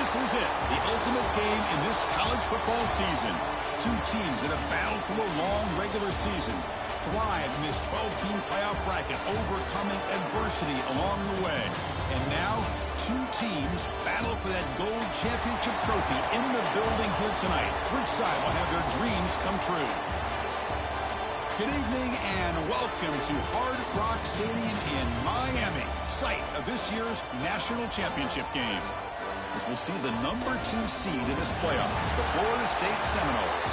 This is it, the ultimate game in this college football season. Two teams that have battled through a long regular season, thrived in this 12-team playoff bracket, overcoming adversity along the way. And now, two teams battle for that gold championship trophy in the building here tonight. Which side will have their dreams come true? Good evening and welcome to Hard Rock Stadium in Miami, site of this year's national championship game. As we'll see the number 2 seed in this playoff, the Florida State Seminoles,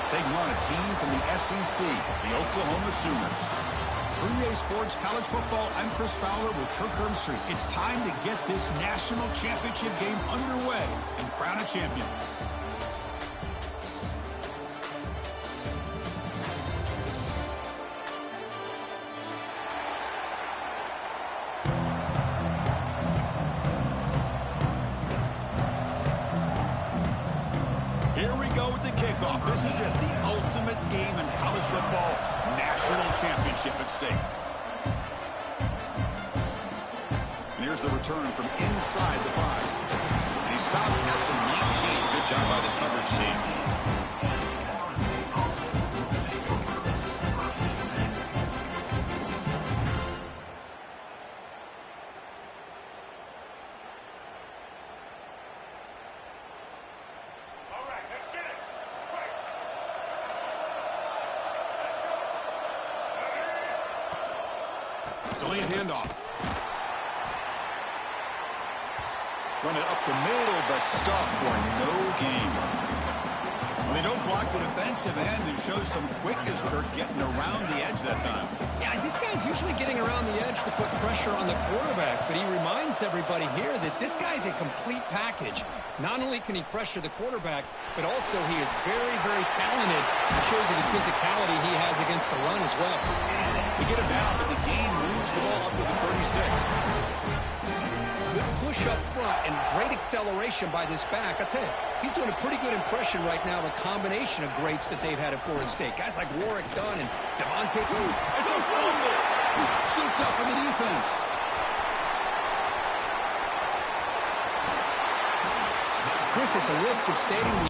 taking on a team from the SEC, the Oklahoma Sooners. For EA Sports College Football, I'm Chris Fowler with Kirk Herbstreit. It's time to get this national championship game underway and crown a champion. This is it, the ultimate game in college football, national championship at stake. And here's the return from inside the 5. And he stopped at the 19. Good job by the coverage team. Delayed handoff. Run it up the middle, but stuffed for no gain. Well, they don't block the defensive end and show some quickness, Kirk, getting around the edge that time. Yeah, this guy's usually getting around the edge to put pressure on the quarterback, but he reminds everybody here that this guy's a complete package. Not only can he pressure the quarterback, but also he is very, very talented. It shows you the physicality he has against the run as well. They get him down, but the gain moves the ball up to the 36. Good push up front and great acceleration by this back. I tell you, he's doing a pretty good impression right now of a combination of greats that they've had at Florida State. Guys like Warwick Dunn and Devontae. It's a fumble. Scooped up in the defense. Chris, at the risk of stating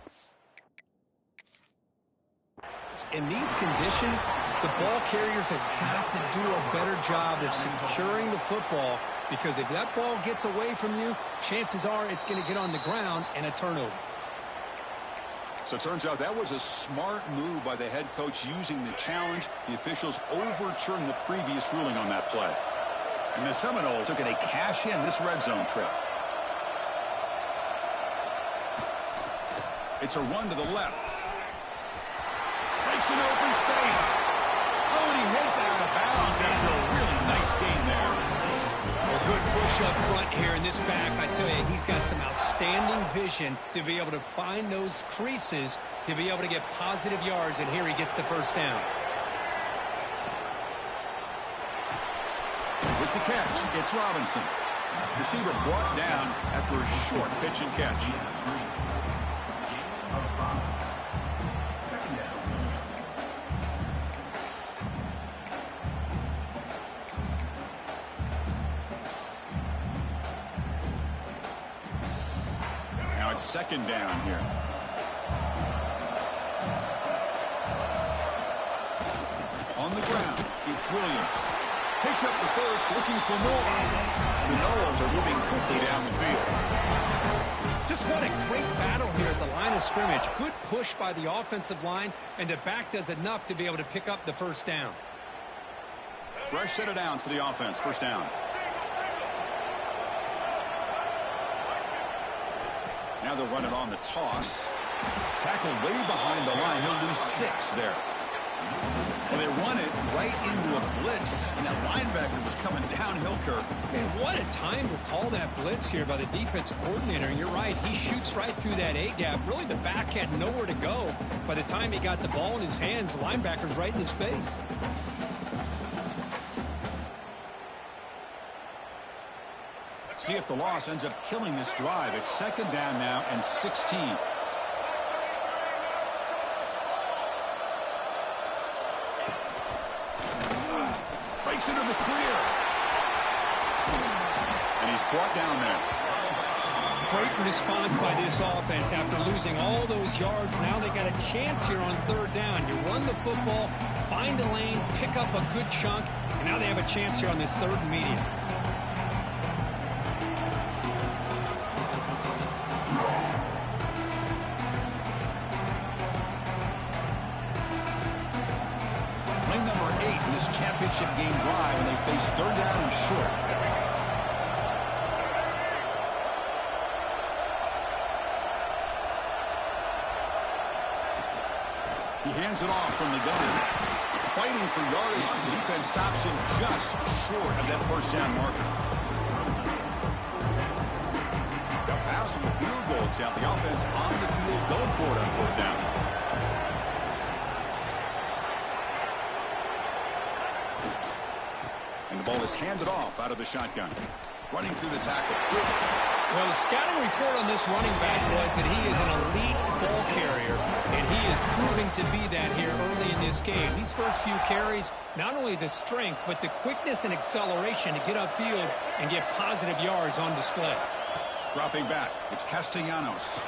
in these conditions, the ball carriers have got to do a better job of securing the football, because if that ball gets away from you, chances are it's going to get on the ground and a turnover. So it turns out that was a smart move by the head coach using the challenge. The officials overturned the previous ruling on that play. And the Seminoles took it a cash-in this red zone trip. It's a run to the left. Breaks an open space. Oh, and he heads out of bounds after a really nice gain there. A good push up front here in this back. I tell you, he's got some outstanding vision to be able to find those creases, to be able to get positive yards, and here he gets the first down. With the catch, it's Robinson. Receiver brought down after a short pitch and catch. Second down here. On the ground, it's Williams. Picks up the first, looking for more. The Noles are moving quickly down the field. Just what a great battle here at the line of scrimmage. Good push by the offensive line, and the back does enough to be able to pick up the first down. Fresh set of downs for the offense. First down. Now they'll run it on the toss. Tackled way behind the line. He'll lose 6 there. Well, they run it right into a blitz, and that linebacker was coming downhill, Kirk. Man, what a time to call that blitz here by the defensive coordinator. And you're right, he shoots right through that A-gap. Really, the back had nowhere to go. By the time he got the ball in his hands, the linebacker's right in his face. See if the loss ends up killing this drive. It's second down now and 16. Breaks into the clear. And he's brought down there. Great response by this offense after losing all those yards. Now they got a chance here on third down. You run the football, find a lane, pick up a good chunk, and now they have a chance here on this third and medium. Play number 8 in this championship game drive, and they face third down and short. He hands it off from the gun. Fighting for yardage, but the defense stops him just short of that first down marker. Now passing the field goal attempt. The offense on the field going for it on fourth down. And the ball is handed off out of the shotgun. Running through the tackle. Well, the scouting report on this running back was that he is an elite ball carrier, and he is proving to be that here early in this game. These first few carries, not only the strength, but the quickness and acceleration to get upfield and get positive yards on display. Dropping back, it's Castellanos.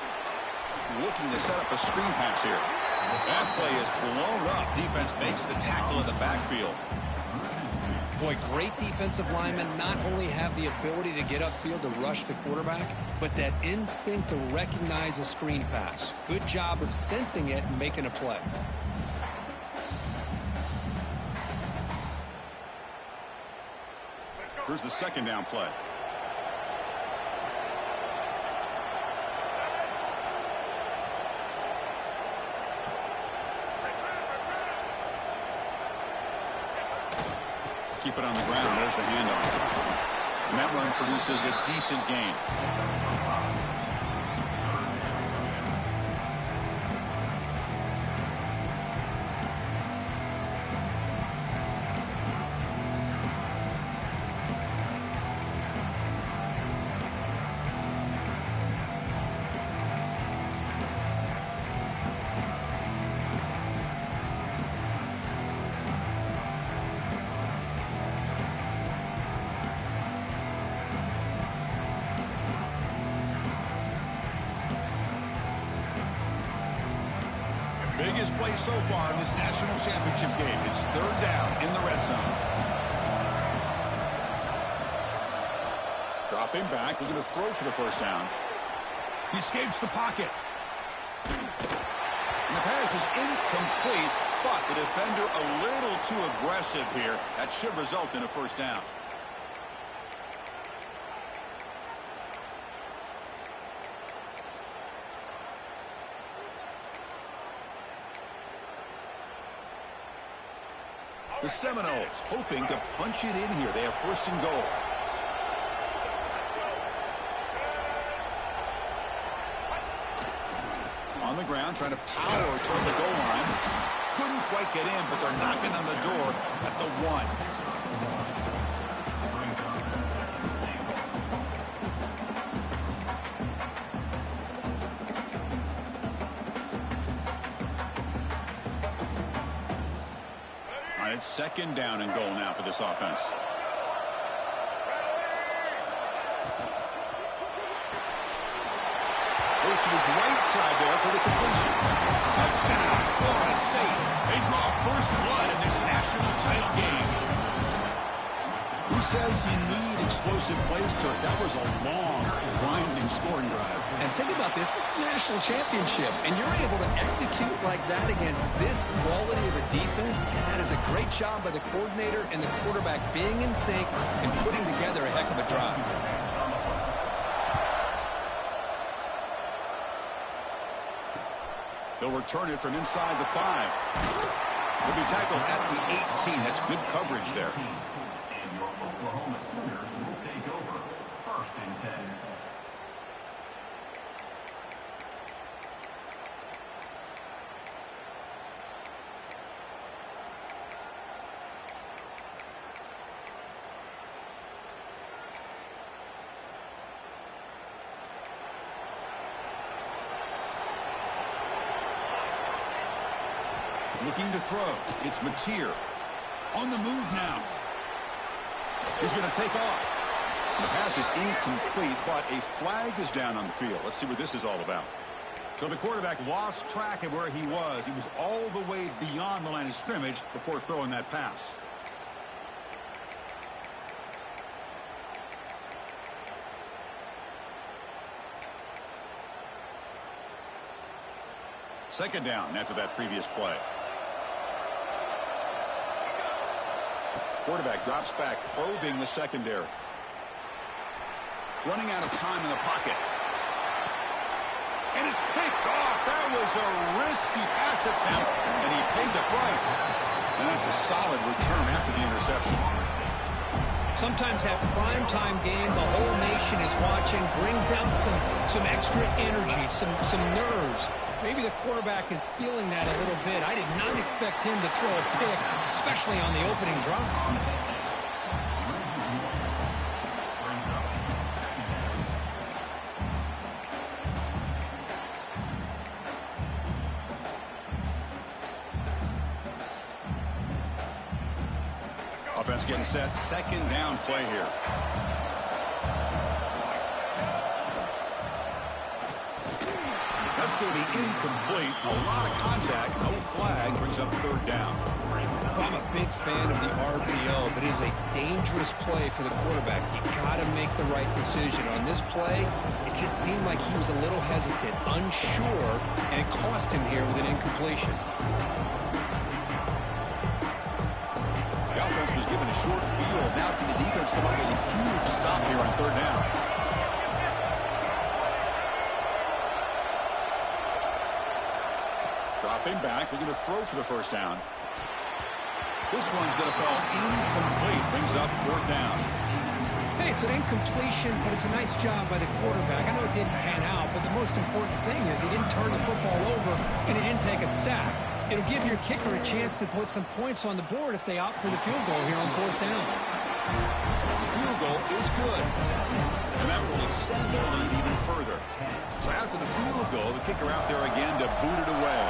Looking to set up a screen pass here. That play is blown up. Defense makes the tackle in the backfield. Boy, great defensive linemen not only have the ability to get upfield to rush the quarterback, but that instinct to recognize a screen pass. Good job of sensing it and making a play. Here's the second down play. Keep it on the ground. There's the handoff. And that run produces a decent gain. Biggest play so far in this national championship game. It's third down in the red zone. Dropping back, looking to throw for the first down. He escapes the pocket. And the pass is incomplete, but the defender a little too aggressive here. That should result in a first down. The Seminoles hoping to punch it in here. They have first and goal. On the ground, trying to power toward the goal line. Couldn't quite get in, but they're knocking on the door at the 1. It's second down and goal now for this offense. Goes to his right side there for the completion. Touchdown, Florida State. They draw first blood in this national title game. Who says you need explosive plays, Kirk? That was a long, grinding scoring drive. And think about this. This is a national championship, and you're able to execute like that against this quality of a defense, and that is a great job by the coordinator and the quarterback being in sync and putting together a heck of a drive. They'll return it from inside the 5. He'll be tackled at the 18. That's good coverage there. Oklahoma Sooners will take over first and 10. Looking to throw. It's Mateer. On the move now. He's going to take off. The pass is incomplete, but a flag is down on the field. Let's see what this is all about. So the quarterback lost track of where he was. He was all the way beyond the line of scrimmage before throwing that pass. Second down after that previous play. Quarterback drops back, probing the secondary. Running out of time in the pocket. And it's picked off. That was a risky pass attempt, and he paid the price. And that's a solid return after the interception. Sometimes that primetime game, the whole nation is watching, brings out some extra energy, some nerves. Maybe the quarterback is feeling that a little bit. I did not expect him to throw a pick, especially on the opening drive. Offense getting set. Second down play here. That's going to be incomplete. A lot of contact. No flag. Brings up third down. I'm a big fan of the RPO, but it is a dangerous play for the quarterback. You got to make the right decision. On this play, it just seemed like he was a little hesitant, unsure, and it cost him here with an incompletion. The offense was given a short field. Now can the defense come up with a huge stop here on third down? Dropping back, looking to throw for the first down. This one's going to fall incomplete. Brings up fourth down. Hey, it's an incompletion, but it's a nice job by the quarterback. I know it didn't pan out, but the most important thing is he didn't turn the football over and he didn't take a sack. It'll give your kicker a chance to put some points on the board if they opt for the field goal here on fourth down. The field goal is good, and that will extend their lead even further. So after the field goal, the kicker out there again to boot it away.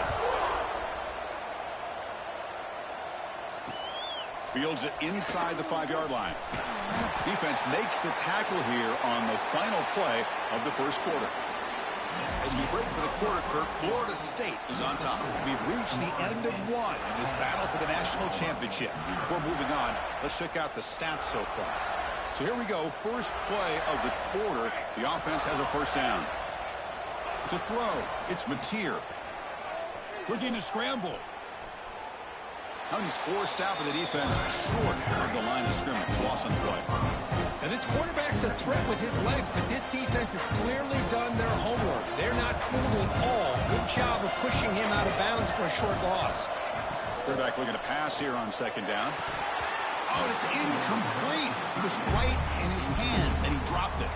Fields it inside the 5-yard line. Defense makes the tackle here on the final play of the first quarter. As we break for the quarter, Kirk, Florida State is on top. We've reached the end of one in this battle for the national championship. Before moving on, let's check out the stats so far. So here we go. First play of the quarter. The offense has a first down. To throw, it's Mateer. Looking to scramble. Now he's forced out with the defense short of the line of scrimmage. Loss on the play. Now this quarterback's a threat with his legs, but this defense has clearly done their homework. They're not fooled at all. Good job of pushing him out of bounds for a short loss. Quarterback looking to pass here on second down. Oh, it's incomplete. It was right in his hands, and he dropped it.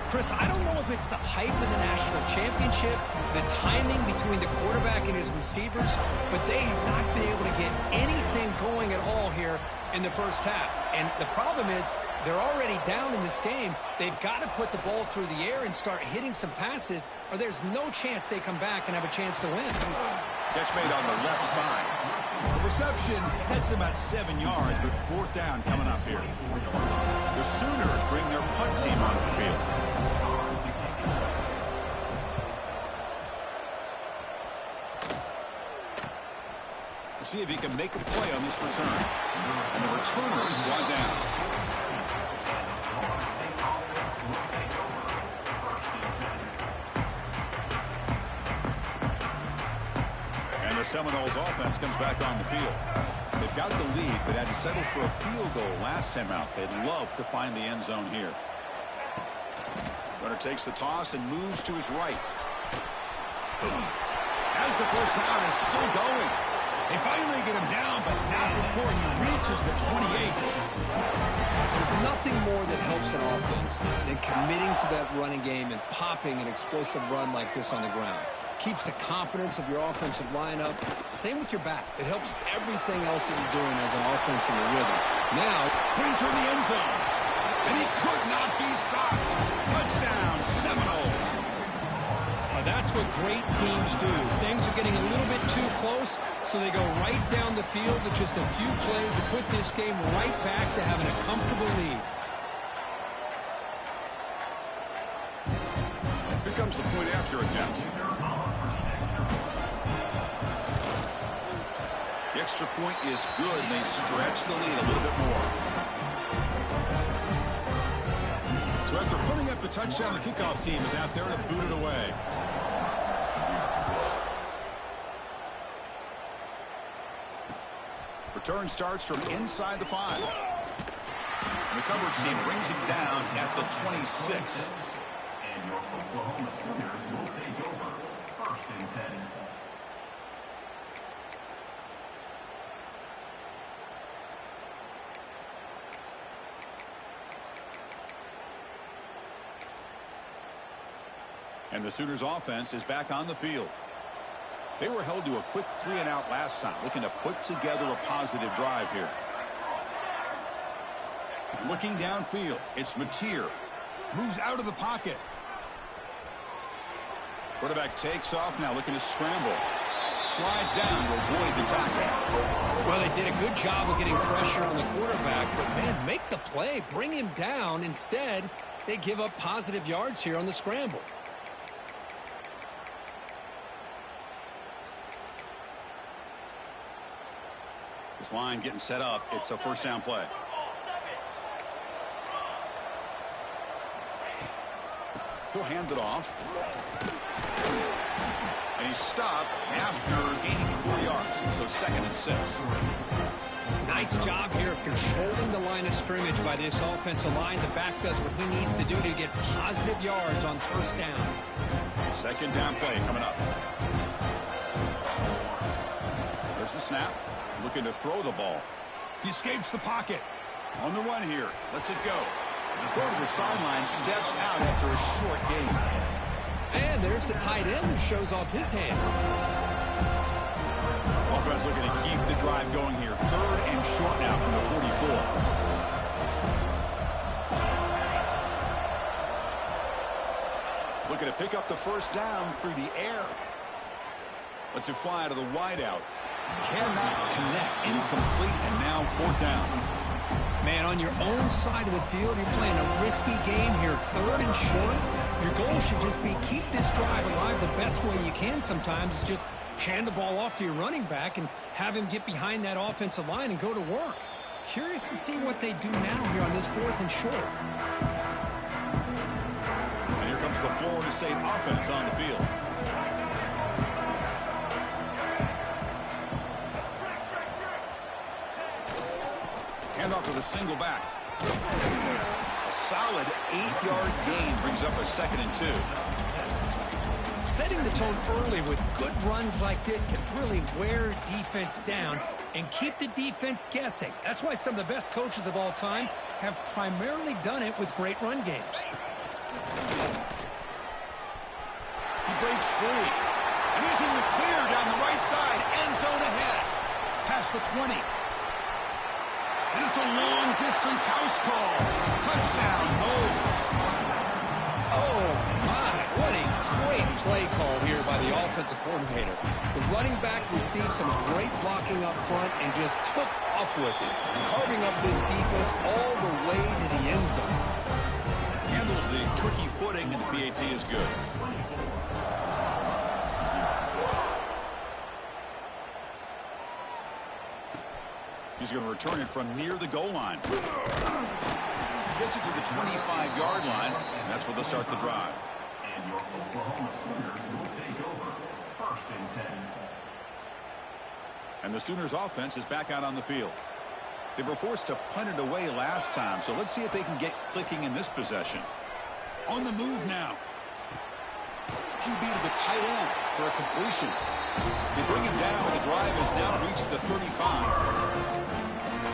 Chris, I don't know if it's the hype of the national championship, the timing between the quarterback and his receivers, but they have not been able to get anything going at all here in the first half. And the problem is they're already down in this game. They've got to put the ball through the air and start hitting some passes, or there's no chance they come back and have a chance to win. Catch made on the left side. The reception heads about 7 yards, but fourth down coming up here. The Sooners bring their punt team onto the field. We'll see if he can make a play on this return. And the returner is brought down. And the Seminoles offense comes back on the field. They've got the lead, but had to settle for a field goal last time out. They'd love to find the end zone here. Runner takes the toss and moves to his right. As the first down is still going. They finally get him down, but not before he reaches the 28. There's nothing more that helps an offense than committing to that running game and popping an explosive run like this on the ground. Keeps the confidence of your offensive lineup. Same with your back. It helps everything else that you're doing as an offense in the rhythm. Now, clean toward the end zone. And he could not be stopped. Touchdown, Seminoles. That's what great teams do. Things are getting a little bit too close, so they go right down the field with just a few plays to put this game right back to having a comfortable lead. extra attempt. The extra point is good, and they stretch the lead a little bit more. So after putting up a touchdown, the kickoff team is out there to boot it away. Return starts from inside the 5. And the coverage team brings him down at the 26. And your Oklahoma Sooners will take over. 1st and 10. And the Sooners offense is back on the field. They were held to a quick 3-and-out last time, looking to put together a positive drive here. Looking downfield, it's Mateer. Moves out of the pocket. Quarterback takes off now, looking to scramble. Slides down to avoid the tackle. Well, they did a good job of getting pressure on the quarterback, but, man, make the play. Bring him down. Instead, they give up positive yards here on the scramble. This line getting set up. It's a 1st down play. He'll hand it off. And he's stopped after gaining 4 yards. So 2nd and 6. Nice job here of controlling the line of scrimmage by this offensive line. The back does what he needs to do to get positive yards on 1st down. 2nd down play coming up. There's the snap. Looking to throw the ball. He escapes the pocket. On the run here. Lets it go. Throw to the sideline. Steps out after a short gain. And there's the tight end who shows off his hands. Offense looking to keep the drive going here. 3rd and short now from the 44. Looking to pick up the 1st down through the air. Lets it fly out of the wideout. Cannot connect. Incomplete, and now 4th down. Man, on your own side of the field, you're playing a risky game here. 3rd and short. Your goal should just be keep this drive alive the best way you can sometimes. Is just hand the ball off to your running back and have him get behind that offensive line and go to work. Curious to see what they do now here on this 4th and short. And here comes the Florida State offense on the field. Handoff to the single back. A solid 8-yard gain brings up a 2nd and 2. Setting the tone early with good runs like this can really wear defense down and keep the defense guessing. That's why some of the best coaches of all time have primarily done it with great run games. He breaks free. And he's in the clear down the right side. End zone ahead. Past the 20. And it's a long-distance house call. Touchdown, Knowles. Oh, my. What a great play call here by the offensive coordinator. The running back received some great blocking up front and just took off with it, carving up this defense all the way to the end zone. Handles the tricky footing, and the PAT is good. He's going to return it from near the goal line. Gets it to the 25-yard line, and that's where they'll start the drive. And your Oklahoma Sooners will take over. 1st and 10. And the Sooners offense is back out on the field. They were forced to punt it away last time, so let's see if they can get clicking in this possession. On the move now. QB to the tight end for a completion. They bring him down. The drive has now reached the 35.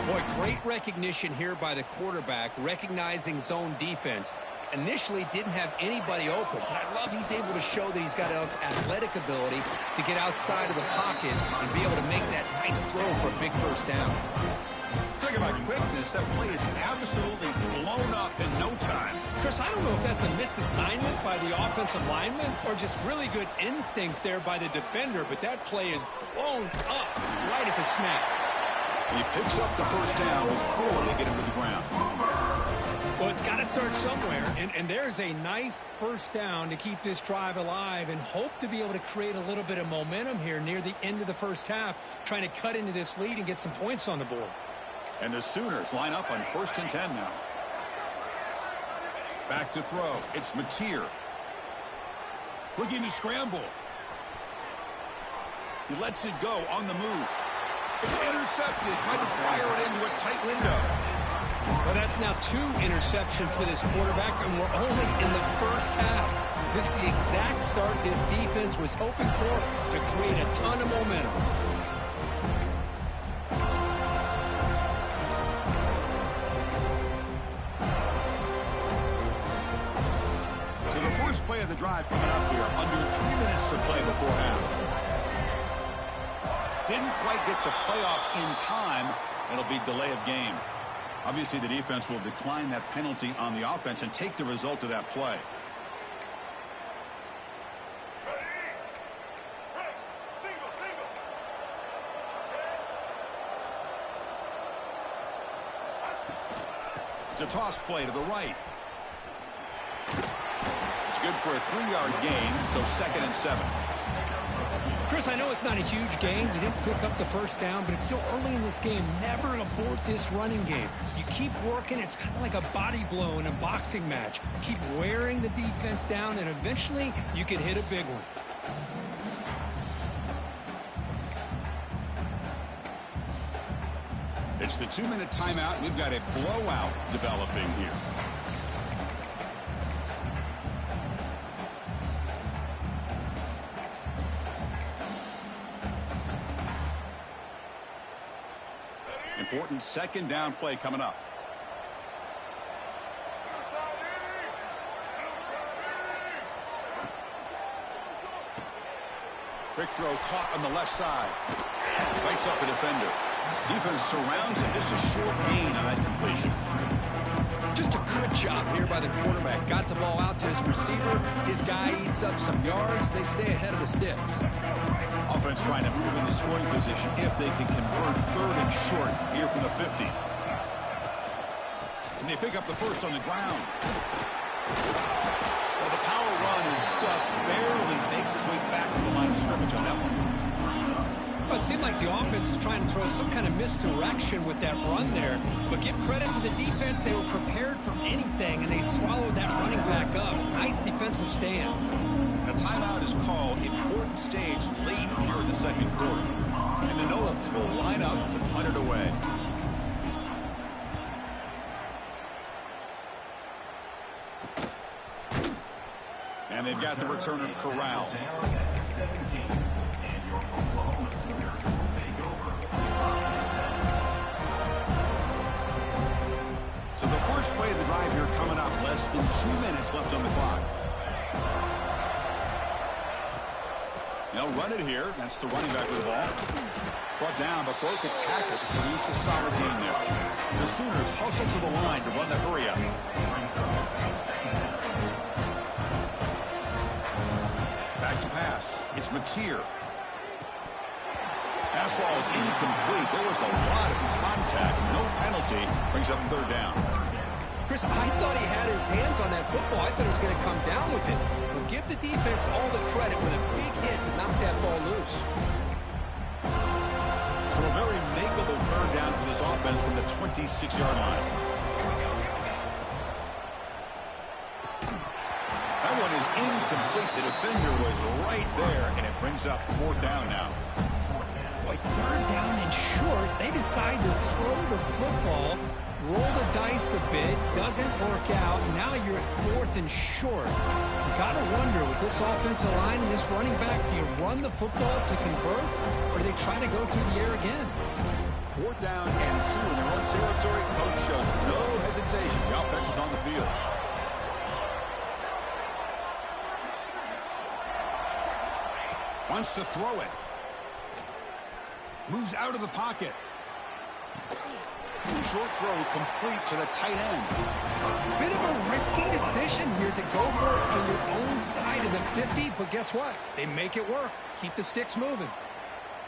Boy, great recognition here by the quarterback, recognizing zone defense. Initially didn't have anybody open, but I love he's able to show that he's got enough athletic ability to get outside of the pocket and be able to make that nice throw for a big 1st down. Talking about quickness, that play is absolutely blown up in no time. Chris, I don't know if that's a misassignment by the offensive lineman or just really good instincts there by the defender, but that play is blown up right at the snap. He picks up the 1st down before they get him to the ground. Well, it's got to start somewhere, and there's a nice first down to keep this drive alive and hope to be able to create a little bit of momentum here near the end of the first half, trying to cut into this lead and get some points on the board. And the Sooners line up on 1st and 10 now. Back to throw. It's Mateer. Looking to scramble. He lets it go on the move. It's intercepted. Trying to fire it into a tight window. Well, that's now 2 interceptions for this quarterback, and we're only in the first half. This is the exact start this defense was hoping for to create a ton of momentum. So the first play of the drive coming up here. Under 3 minutes to play before half. Didn't quite get the playoff in time. It'll be delay of game. Obviously, the defense will decline that penalty on the offense and take the result of that play. It's a toss play to the right. It's good for a 3-yard gain, so 2nd and 7. Chris, I know it's not a huge gain. You didn't pick up the first down, but it's still early in this game. Never abort this running game. You keep working. It's kind of like a body blow in a boxing match. Keep wearing the defense down, and eventually you can hit a big one. It's the 2-minute timeout. We've got a blowout developing here. Important 2nd down play coming up. Quick throw caught on the left side. Bites up a defender. Defense surrounds him. Just a short gain on that completion. Just a good job here by the quarterback. Got the ball out to his receiver. His guy eats up some yards. They stay ahead of the sticks. Offense trying to move into scoring position if they can convert 3rd and short here from the 50. And they pick up the first on the ground. Well, the power run is stuffed. Barely makes its way back to the line of scrimmage on that one. Well, it seemed like the offense was trying to throw some kind of misdirection with that run there. But give credit to the defense. They were prepared for anything, and they swallowed that running back up. Nice defensive stand. A timeout is called. Important stage late here in the 2nd quarter. And the Noles will line up to punt it away. And they've got the returner corralled. So the first play of the drive here coming up. Less than 2 minutes left on the clock. They'll run it here. That's the running back with the ball. Brought down, but broke a tackle to produce a solid gain there. The Sooners hustle to the line to run the hurry up. Back to pass. It's Mateer. Pass ball is incomplete. There was a lot of contact. No penalty. Brings up 3rd down. Chris, I thought he had his hands on that football. I thought he was going to come down with it. But give the defense all the credit with a big hit to knock that ball loose. So a very makeable 3rd down for this offense from the 26-yard line. That one is incomplete. The defender was right there, and it brings up 4th down now. Boy, 3rd down and short. They decide to throw the football. Roll the dice a bit, doesn't work out. Now you're at 4th and short. You got to wonder, with this offensive line and this running back, do you run the football to convert, or do they try to go through the air again? 4th down and 2 in the run territory. Coach shows no hesitation. The offense is on the field. Wants to throw it. Moves out of the pocket. Short throw complete to the tight end. Bit of a risky decision here to go for it on your own side of the 50, but guess what? They make it work. Keep the sticks moving.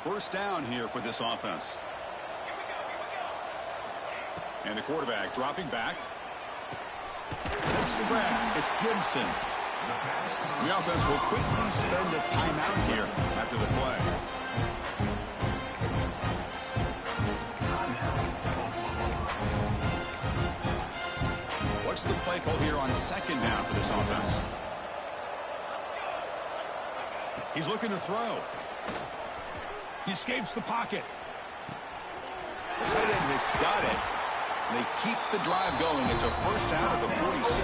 1st down here for this offense. And the quarterback dropping back. Makes the grab. It's Gibson. The offense will quickly spend a timeout here after the play. What's the play call here on second down for this offense? He's looking to throw. He escapes the pocket. The tight end has got it. They keep the drive going. It's a first down at the 46.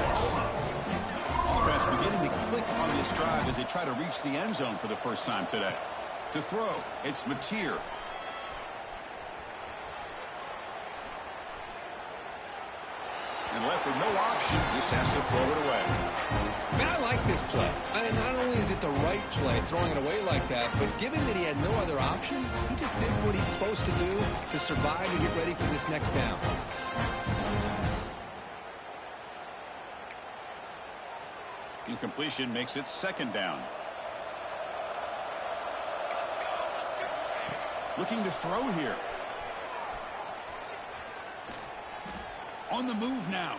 Offense beginning to click on this drive as they try to reach the end zone for the first time today. To throw, it's Mateer. And left with no option, just has to throw it away. Man, I like this play. Not only is it the right play, throwing it away like that, but given that he had no other option, he just did what he's supposed to do to survive and get ready for this next down. Incompletion makes it second down. Looking to throw here. On the move now.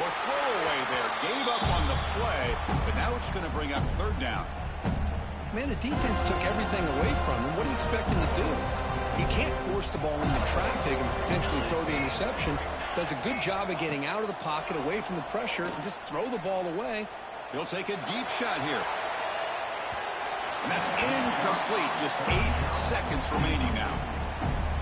Or throwaway there. Gave up on the play, but now it's going to bring up third down. Man, the defense took everything away from him. What do you expect him to do? He can't force the ball into traffic and potentially throw the interception. Does a good job of getting out of the pocket, away from the pressure, and just throw the ball away. He'll take a deep shot here. And that's incomplete. Just 8 seconds remaining now.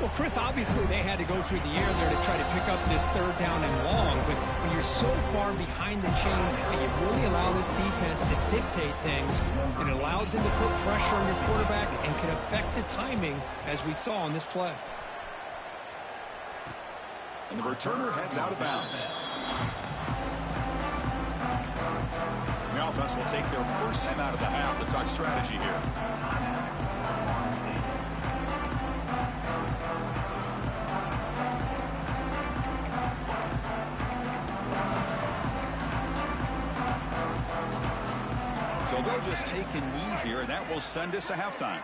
Well, Chris, obviously they had to go through the air there to try to pick up this third down and long, but when you're so far behind the chains, you really allow this defense to dictate things, and it allows them to put pressure on your quarterback and can affect the timing, as we saw on this play. And the returner heads out of bounds. The offense will take their first time out of the half to talk strategy here. So they'll just take a knee here, and that will send us to halftime.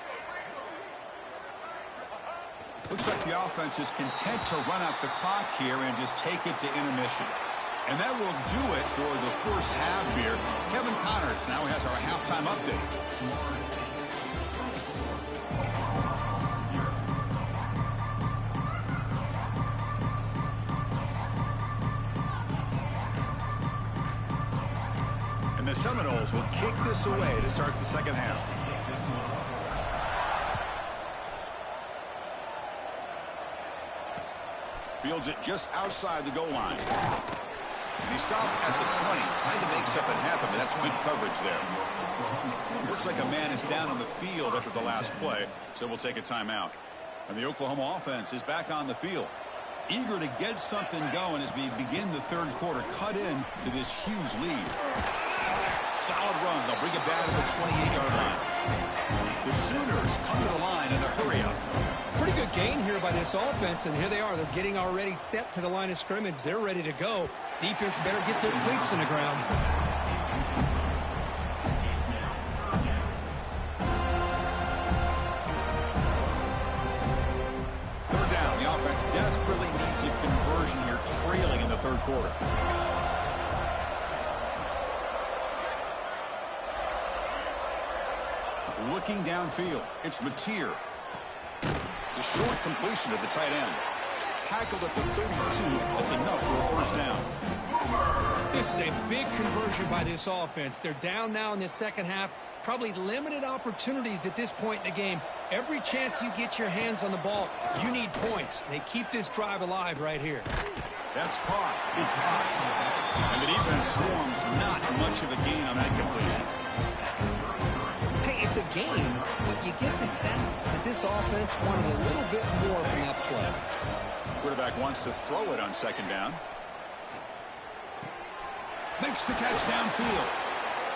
Looks like the offense is content to run out the clock here and just take it to intermission. And that will do it for the first half here. Kevin Connors now has our halftime update. And the Seminoles will kick this away to start the second half. Fields it just outside the goal line. And he stopped at the 20, trying to make something happen, but that's good coverage there. Looks like a man is down on the field after the last play, so we'll take a timeout. And the Oklahoma offense is back on the field, eager to get something going as we begin the third quarter, cut in to this huge lead. Solid run. They'll bring it back to the 28-yard line. The Sooners come to the line in the hurry-up. Pretty good gain here by this offense, and here they are. They're getting already set to the line of scrimmage. They're ready to go. Defense better get their cleats in the ground. Third down. The offense desperately needs a conversion here, trailing in the third quarter. Looking downfield, it's Mateer. The short completion of the tight end. Tackled at the 32. That's enough for a first down. This is a big conversion by this offense. They're down now in the second half. Probably limited opportunities at this point in the game. Every chance you get your hands on the ball, you need points. They keep this drive alive right here. That's caught. It's hot. And the defense swarms. Not much of a gain on that completion. It's a game, but you get the sense that this offense wanted a little bit more from that play. Quarterback wants to throw it on second down. Makes the catch downfield.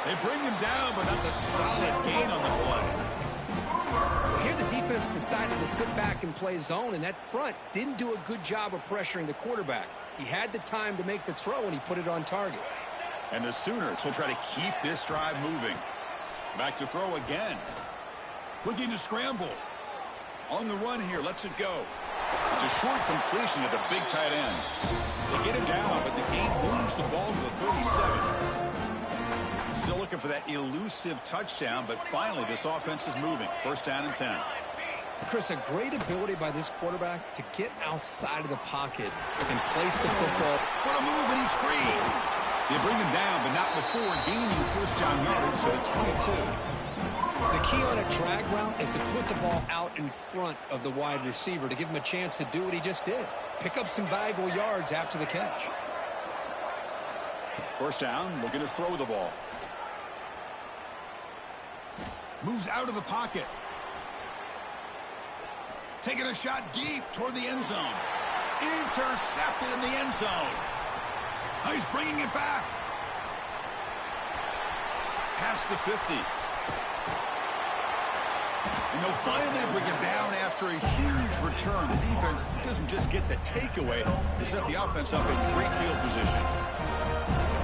They bring him down, but that's a solid gain on the play. Here the defense decided to sit back and play zone, and that front didn't do a good job of pressuring the quarterback. He had the time to make the throw, and he put it on target. And the Sooners will try to keep this drive moving. Back to throw again. Looking to scramble. On the run here, lets it go. It's a short completion to the big tight end. They get him down, but the game moves the ball to the 37. Still looking for that elusive touchdown, but finally this offense is moving. First down and 10. Chris, a great ability by this quarterback to get outside of the pocket and place the football. What a move, and he's free. They bring him down, but not before gaining first down yardage to the 22. The key on a drag route is to put the ball out in front of the wide receiver to give him a chance to do what he just did. Pick up some valuable yards after the catch. First down, looking to throw the ball. Moves out of the pocket. Taking a shot deep toward the end zone. Intercepted in the end zone. Oh, he's bringing it back. Past the 50. And they'll finally bring him down after a huge return. The defense doesn't just get the takeaway. They set the offense up in great field position.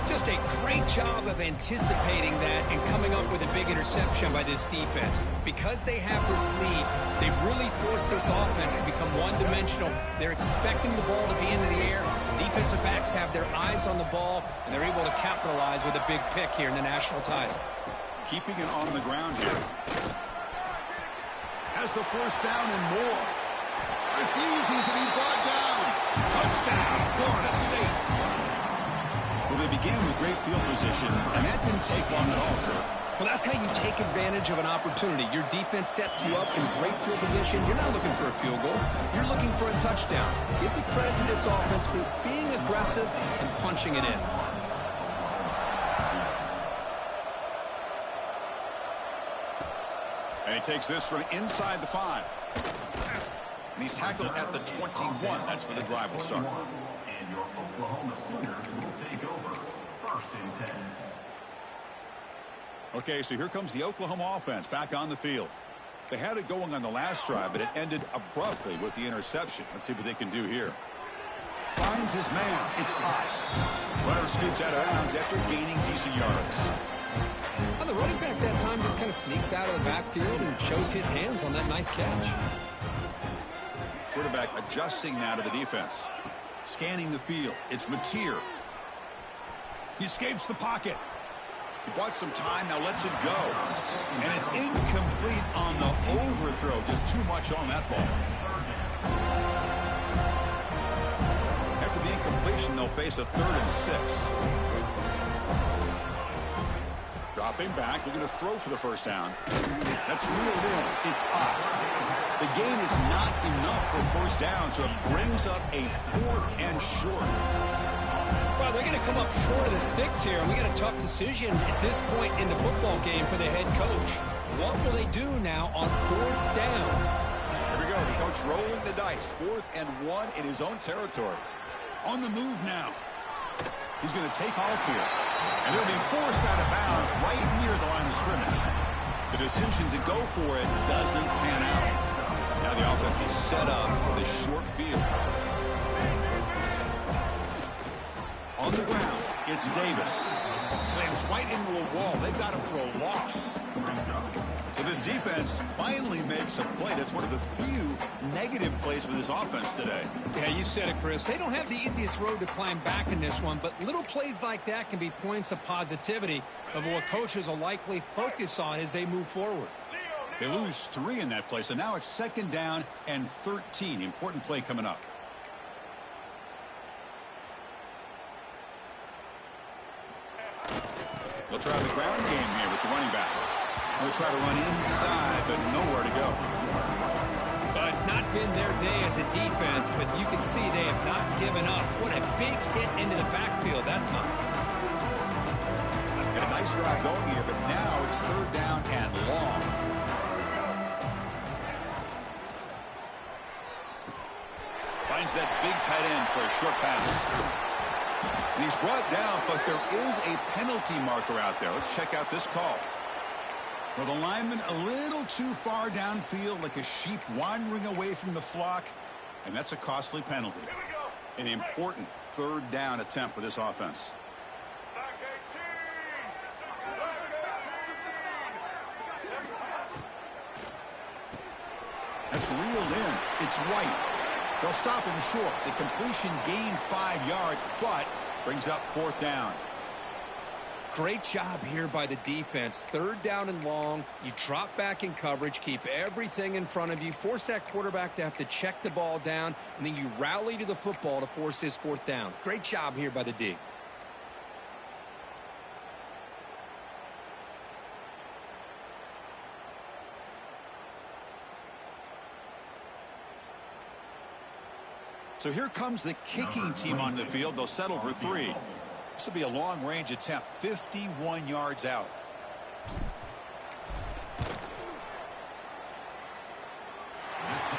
Just a great job of anticipating that and coming up with a big interception by this defense. Because they have this lead, they've really forced this offense to become one-dimensional. They're expecting the ball to be into the air. The defensive backs have their eyes on the ball, and they're able to capitalize with a big pick here in the national title. Keeping it on the ground here. Has the first down and more. Refusing to be brought down. Touchdown, Florida State. Well, they began with great field position, and that didn't take long at all, Kirk. Well, that's how you take advantage of an opportunity. Your defense sets you up in great field position. You're not looking for a field goal. You're looking for a touchdown. Give the credit to this offense for being aggressive and punching it in. And he takes this from inside the 5. And he's tackled at the 21. That's where the drive will start. And your Oklahoma Sooners will take over. First and 10. Okay, so here comes the Oklahoma offense back on the field. They had it going on the last drive, but it ended abruptly with the interception. Let's see what they can do here. Finds his man. It's Ott. Runner scoots out of bounds after gaining decent yards. Well, the running back that time just kind of sneaks out of the backfield and shows his hands on that nice catch. Quarterback adjusting now to the defense. Scanning the field. It's Mateer. He escapes the pocket. He bought some time, now lets it go. And it's incomplete on the overthrow. Just too much on that ball. After the incompletion, they'll face a 3rd and 6. Dropping back, looking to throw for the first down. That's reeled in. It's Ott. The gain is not enough for first down, so it brings up a 4th and short. Well, they're going to come up short of the sticks here, and we got a tough decision at this point in the football game for the head coach. What will they do now on 4th down? Here we go. The coach rolling the dice. 4th and 1 in his own territory. On the move now. He's going to take off here. And it'll be forced out of bounds right near the line of scrimmage. The decision to go for it doesn't pan out. Now the offense is set up with a short field. On the ground, it's Davis. Slams right into a wall. They've got him for a loss. So this defense finally makes a play. That's one of the few negative plays for this offense today. Yeah, you said it, Chris. They don't have the easiest road to climb back in this one, but little plays like that can be points of positivity of what coaches will likely focus on as they move forward. They lose 3 in that play, so now it's 2nd down and 13. Important play coming up. They'll try the ground game here with the running back. They'll try to run inside, but nowhere to go. Well, it's not been their day as a defense, but you can see they have not given up. What a big hit into the backfield that time. Got a nice drive going here, but now it's 3rd down and long. Finds that big tight end for a short pass. And he's brought down, but there is a penalty marker out there. Let's check out this call. Well, the lineman a little too far downfield, like a sheep wandering away from the flock, and that's a costly penalty. An important 3rd down attempt for this offense. That's reeled in. It's White. They'll stop him short. The completion gained 5 yards, but brings up 4th down. Great job here by the defense. 3rd down and long. You drop back in coverage, keep everything in front of you, force that quarterback to have to check the ball down, and then you rally to the football to force this 4th down. Great job here by the D. So here comes the kicking team on the field. They'll settle for 3. This will be a long-range attempt, 51 yards out.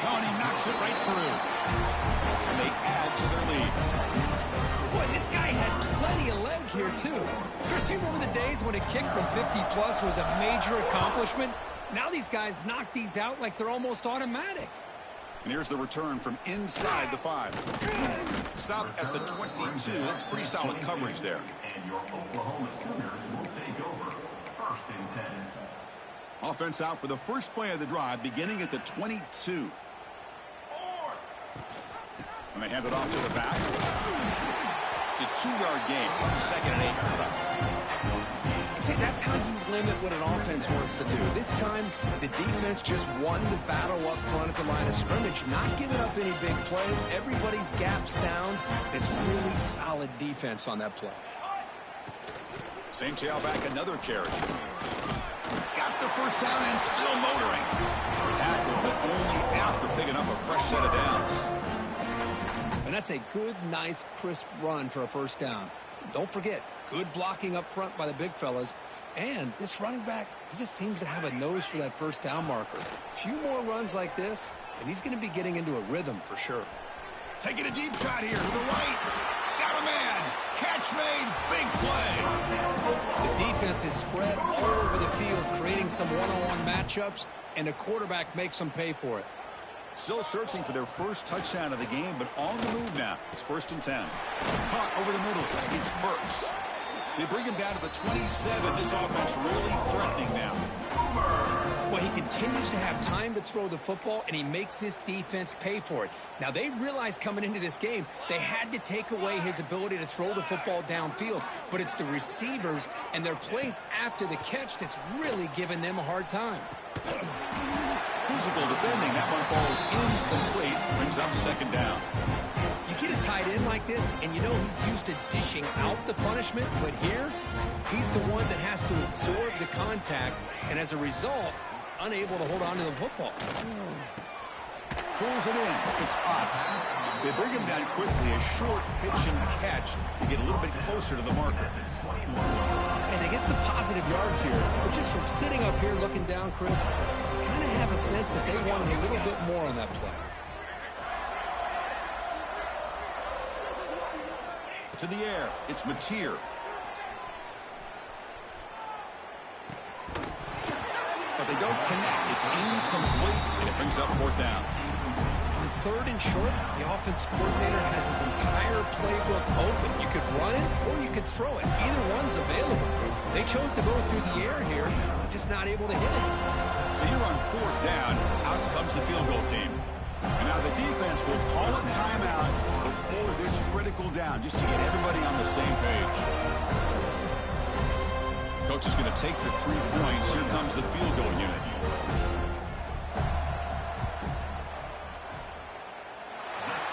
Oh, and he knocks it right through. And they add to their lead. Boy, this guy had plenty of leg here, too. Chris, you remember the days when a kick from 50-plus was a major accomplishment? Now these guys knock these out like they're almost automatic. And here's the return from inside the 5. Stop at the 22. That's pretty solid coverage there. And your Oklahoma Sooners will take over 1st and 10. Offense out for the first play of the drive, beginning at the 22. And they hand it off to the back. It's a 2-yard gain. 2nd and 8 coming up. See, that's how you limit what an offense wants to do. This time, the defense just won the battle up front at the line of scrimmage, not giving up any big plays. Everybody's gap sound. It's really solid defense on that play. Same tailback, another carry. Got the 1st down and still motoring. Tackle, but only after picking up a fresh set of downs. And that's a good, nice, crisp run for a 1st down. Don't forget, good blocking up front by the big fellas. And this running back, he just seems to have a nose for that 1st down marker. A few more runs like this, and he's going to be getting into a rhythm for sure. Taking a deep shot here to the right. Got a man. Catch made. Big play. The defense is spread all over the field, creating some one-on-one matchups, and the quarterback makes them pay for it. Still searching for their first touchdown of the game, but on the move now. It's 1st and 10. Caught over the middle. It's Burks. They bring him down to the 27. This offense really threatening now. Well, he continues to have time to throw the football, and he makes this defense pay for it. Now, they realized coming into this game, they had to take away his ability to throw the football downfield, but it's the receivers and their plays after the catch that's really giving them a hard time. Physical defending. That one falls incomplete. Brings up 2nd down. You get a tight end like this, and you know he's used to dishing out the punishment, but here, he's the one that has to absorb the contact, and as a result, he's unable to hold on to the football. Pulls it in. It's Ott. They bring him down quickly. A short pitch and catch to get a little bit closer to the marker. And they get some positive yards here, but just from sitting up here looking down, Chris, you kind of have a sense that they wanted a little bit more on that play. To the air, it's Mateer. But they don't connect. It's incomplete, and it brings up 4th down. On 3rd and short, the offense coordinator has his entire playbook open. You could run it, or you could throw it. Either one's available. They chose to go through the air here, just not able to hit it. So you're on 4th down. Out comes the field goal team. And now the defense will call a timeout before this critical down, just to get everybody on the same page. Coach is going to take the 3 points. Here comes the field goal unit.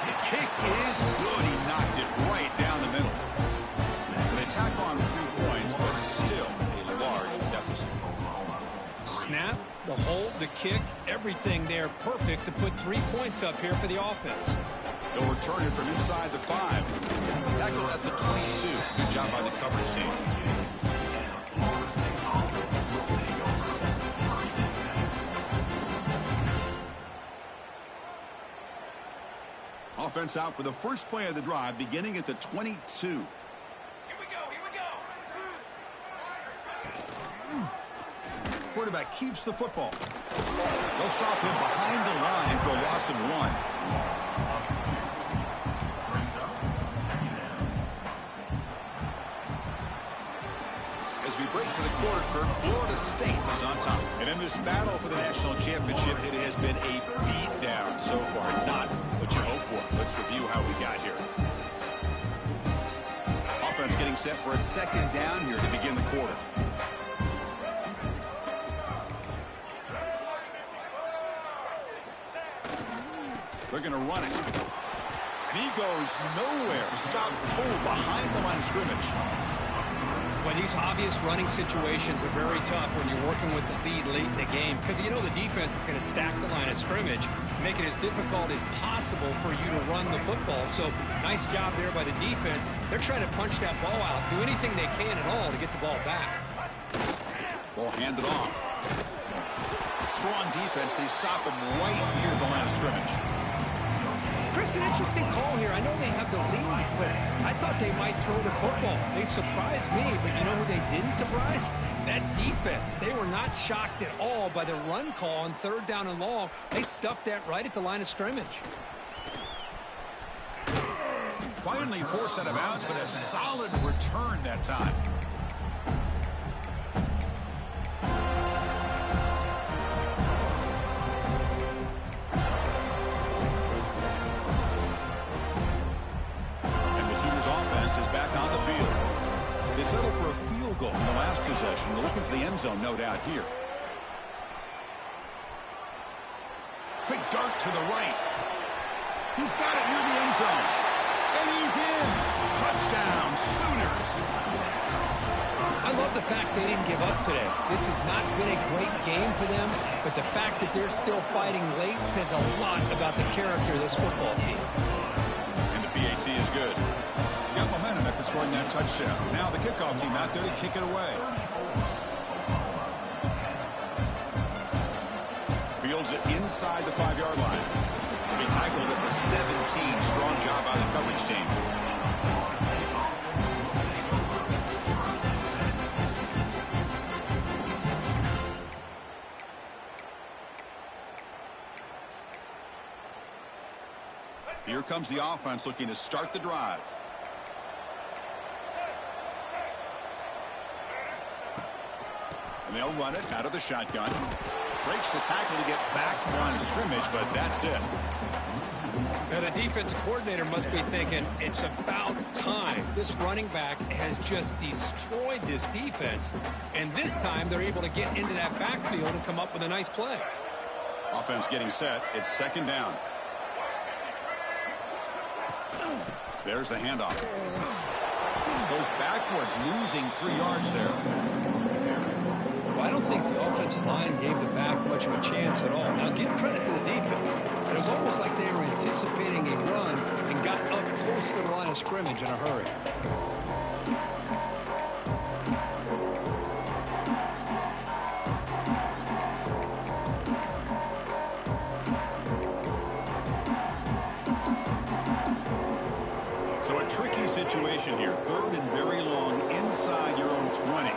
The kick is good. He knocked it right down the middle. And they tack on 3 points, but still a large deficit. Snap, the hold, the kick, everything there perfect to put 3 points up here for the offense. They'll return it from inside the 5. Tackled at the 22. Good job by the coverage team. Offense out for the first play of the drive, beginning at the 22. Here we go. Quarterback keeps the football. They'll stop him behind the line for a loss of 1. As we break for the quarter, Kirk. Florida State is on top. And in this battle for the national championship, it has been a beatdown so far. Not what you hope for. Let's review how we got here. Offense getting set for a second down here to begin the quarter. They're going to run it. And he goes nowhere. Stop pulled behind the line of scrimmage. Well, these obvious running situations are very tough when you're working with the lead late in the game because you know the defense is going to stack the line of scrimmage, make it as difficult as possible for you to run the football. So nice job there by the defense. They're trying to punch that ball out, do anything they can at all to get the ball back. Ball handed off. Strong defense. They stop him right near the line of scrimmage. Chris, an interesting call here. I know they have the lead, but I thought they might throw the football. They surprised me, but you know who they didn't surprise? That defense. They were not shocked at all by the run call on 3rd down and long. They stuffed that right at the line of scrimmage. Finally forced out of bounds, but a solid return that time. Is back on the field. They settle for a field goal in the last possession. They're looking for the end zone, no doubt here. Quick dart to the right. He's got it near the end zone. And he's in. Touchdown, Sooners. I love the fact they didn't give up today. This has not been a great game for them, but the fact that they're still fighting late says a lot about the character of this football team. And the PAT is good. Got momentum after scoring that touchdown. Now the kickoff team out there to kick it away. Fields it inside the 5-yard line. He tackled at the 17. Strong job by the coverage team. Here comes the offense looking to start the drive. And they'll run it out of the shotgun. Breaks the tackle to get back to the line of scrimmage, but that's it. Now the defensive coordinator must be thinking, it's about time. This running back has just destroyed this defense. And this time they're able to get into that backfield and come up with a nice play. Offense getting set. It's 2nd down. There's the handoff. Goes backwards, losing 3 yards there. I don't think the offensive line gave the back much of a chance at all. Now, give credit to the defense. It was almost like they were anticipating a run and got up close to the line of scrimmage in a hurry. So a tricky situation here. 3rd and very long inside your own 20.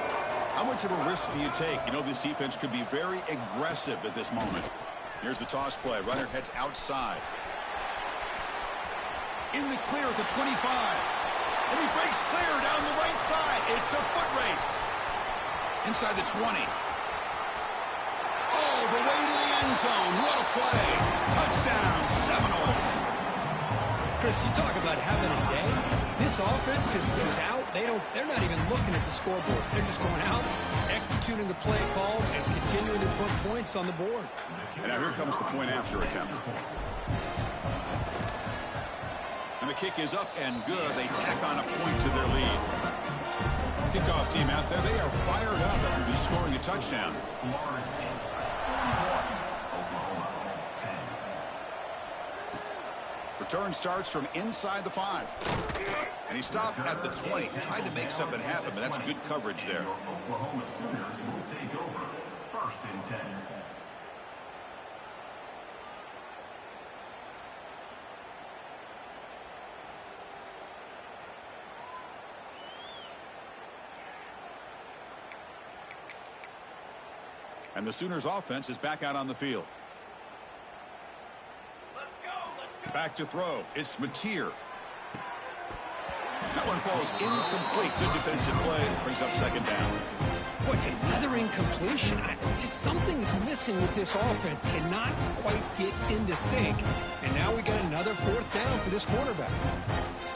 How much of a risk do you take? You know this defense could be very aggressive at this moment. Here's the toss play. Runner heads outside. In the clear at the 25. And he breaks clear down the right side. It's a foot race. Inside the 20. All the way to the end zone. What a play. Touchdown, Seminoles. Chris, you talk about having a day. This offense just goes out. They're not even looking at the scoreboard. They're just going out, executing the play call, and continuing to put points on the board. And now here comes the point after attempt. And the kick is up and good. They tack on a point to their lead. Kickoff team out there. They are fired up after just scoring a touchdown. Return starts from inside the 5. And he stopped at the 20. Tried to make something happen, but that's good coverage there. Oklahoma Sooners will take over 1st and 10. And the Sooners offense is back out on the field. Back to throw. It's Mateer. That one falls incomplete. Good defensive play. Brings up 2nd down. Boy, it's another incompletion. Just something is missing with this offense. Cannot quite get into sync. And now we got another fourth down for this quarterback.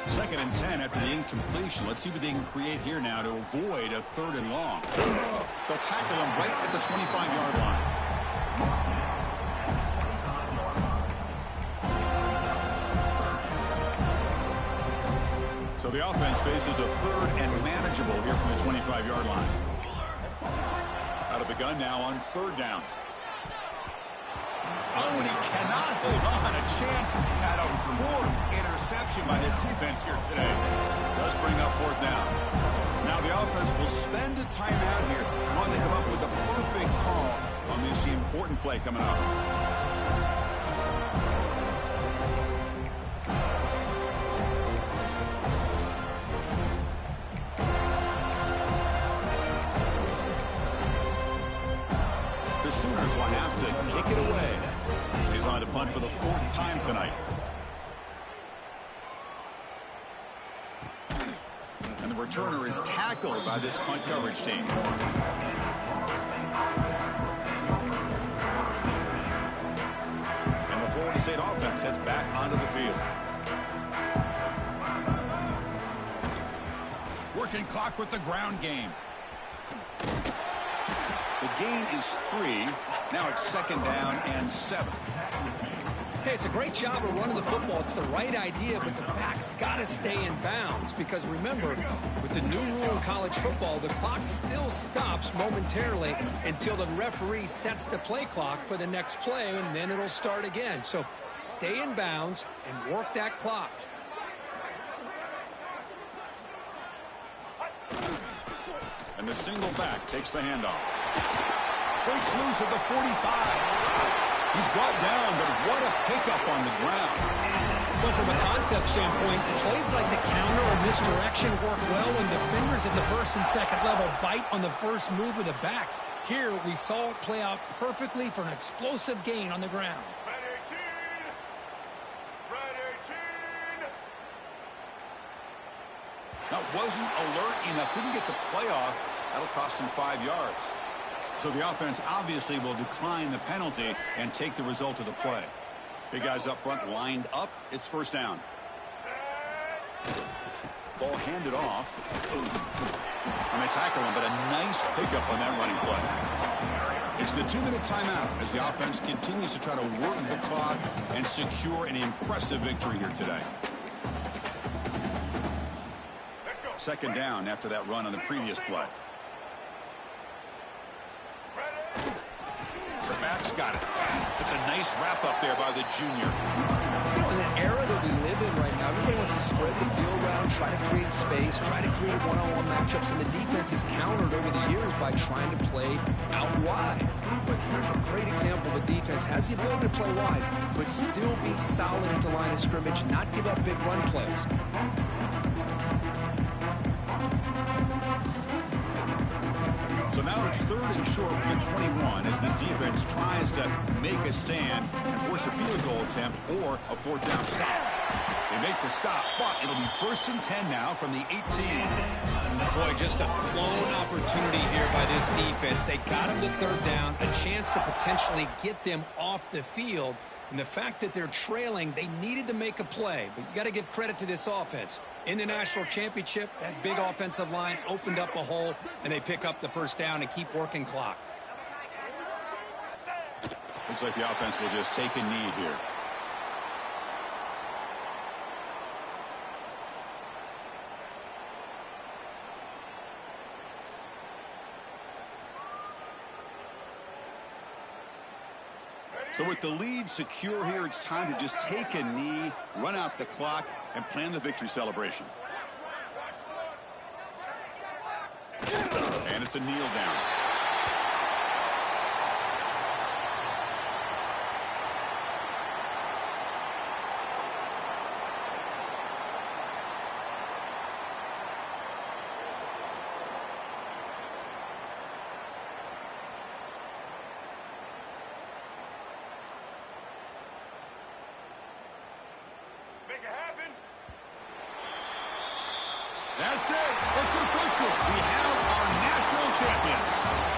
2nd and 10 after the incompletion. Let's see what they can create here now to avoid a 3rd and long. They'll tackle him right at the 25-yard line. So the offense faces a 3rd and manageable here from the 25-yard line. Out of the gun now on 3rd down. Oh, and he cannot hold on. A chance at a 4th interception by his defense here today. Does bring up 4th down. Now the offense will spend a timeout here, wanting to come up with the perfect call on this important play coming up. The Sooners will have to kick it away. He's on to punt for the 4th time tonight. And the returner is tackled by this punt coverage team. And the Florida State offense heads back onto the field. Working clock with the ground game. The gain is 3. Now it's 2nd down and 7. Hey, it's a great job of running the football. It's the right idea, but the back's got to stay in bounds. Because remember, with the new rule in college football, the clock still stops momentarily until the referee sets the play clock for the next play, and then it'll start again. So stay in bounds and work that clock. And the single back takes the handoff. Breaks loose at the 45. He's brought down, but what a pickup on the ground. Well, from a concept standpoint, plays like the counter or misdirection work well when defenders at the 1st and 2nd level bite on the first move of the back. Here, we saw it play out perfectly for an explosive gain on the ground. That wasn't alert enough. Didn't get the play off. That'll cost him 5 yards. So the offense obviously will decline the penalty and take the result of the play. Big guys up front lined up. It's 1st down. Ball handed off. And they tackle him, but a nice pickup on that running play. It's the 2-minute timeout as the offense continues to try to work the clock and secure an impressive victory here today. 2nd down after that run on the previous play. The back's got it. It's a nice wrap up there by the junior. You know, in the era that we live in right now, everybody wants to spread the field around, try to create space, try to create one-on-one matchups, and the defense is countered over the years by trying to play out wide. But here's a great example of a defense has the ability to play wide, but still be solid at the line of scrimmage, not give up big run plays. So now it's 3rd and short from the 21 as this defense tries to make a stand and force a field goal attempt or a 4th down stop. They make the stop, but it'll be 1st and 10 now from the 18. Boy, just a blown opportunity here by this defense. They got him to 3rd down, a chance to potentially get them off the field. And the fact that they're trailing, they needed to make a play. But you got to give credit to this offense. In the national championship, that big offensive line opened up a hole, and they pick up the 1st down and keep working clock. Looks like the offense will just take a knee here. So with the lead secure here, it's time to just take a knee, run out the clock, and plan the victory celebration. And it's a kneel down. That's it. It's official. We have our national champions.